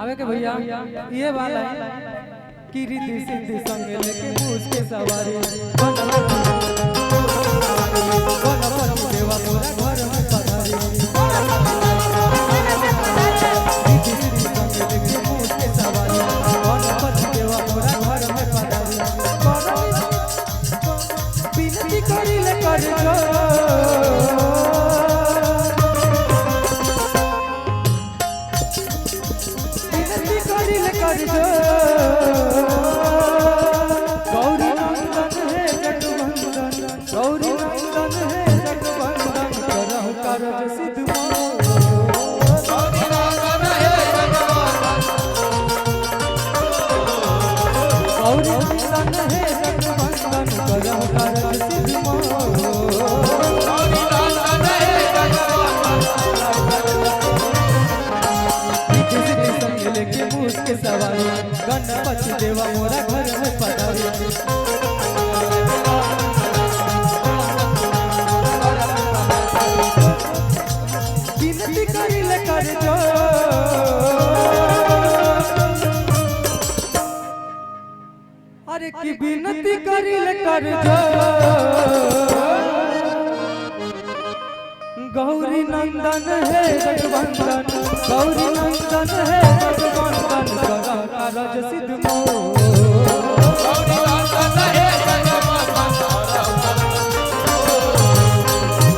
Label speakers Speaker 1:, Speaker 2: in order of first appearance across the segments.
Speaker 1: आवे के भैया ये वाला कि रिद्धि सिद्धि संग लेके मूस के सवारी गणपति देवा तोरा घर में पधारी रिद्धि सिद्धि संग लेके मूस के सवारी गणपति देवा तोरा घर में पधारी विनती करी ले कर जो गौरी नंदन है जगवंदन गौरी नंदन है जगवंदन करहु कारज सिद्ध गौरी नंदन है जगवंदन गौरी नंदन है जगवंदन करहु कारज सिद्ध गौरी नंदन है जगवंदन लेके मूस के सवारी गणपति देवा मोरा घर में पधारी विनती करी ले कर जो अरे की विनती करी ले कर जो गौरी नंदन है जगवंदन गौरी नंदन है जगवंदन करहु कारज सिद्ध गौरी नंदन है जगवंदन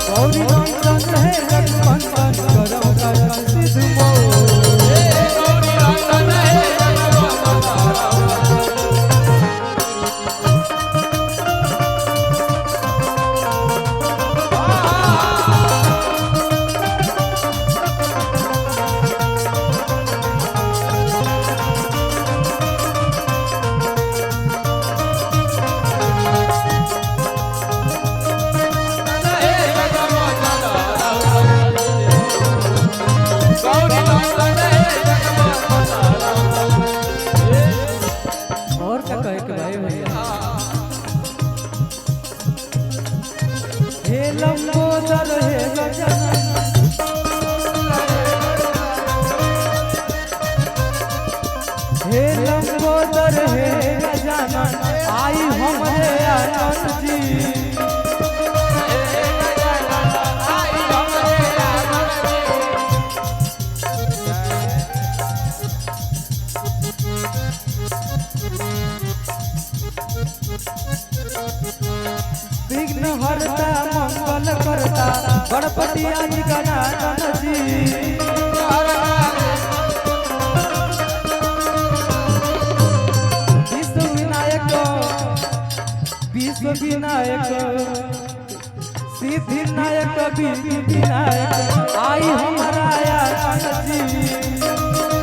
Speaker 1: गौरी नंदन है जगवंदन करहु कारज सिद्ध गौरी नंदन है हे लंबोदर हे गजानन हे लंबोदर हे गजानन आई हमरे आनंद जी विघ्न हरता मंगल करता गणपति आदि गणानन जी विश्व विनायक सिद्धि नायक विधि विनायक आई हमारा आनंद जी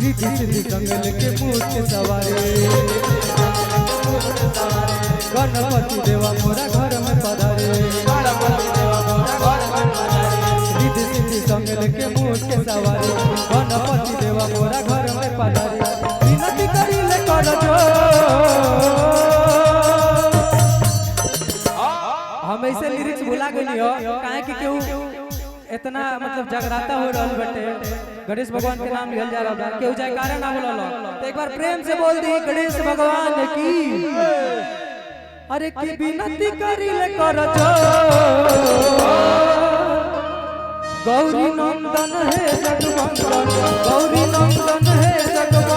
Speaker 1: रिद्धि सिद्धि संग लेके मूस के सवारी गणपति देवा मोरा घर में पधारे रिद्धि सिद्धि संग लेके मूस के सवारी गणपति देवा मोरा घर में पधारे विनती करी ले कर जो हम ऐसे लिरिक्स भुला गइली हो काहे कि केहू इतना मतलब जगराता हो रहल बटे गणेश भगवान के नाम लियल जा रहल केहू जयकारा ना बोललो तो एक बार प्रेम से बोल दी गणेश भगवान की अरे की विनती करी ले कर जो गौरी नंदन है जगवंदन गौरी नंदन है जगवंदन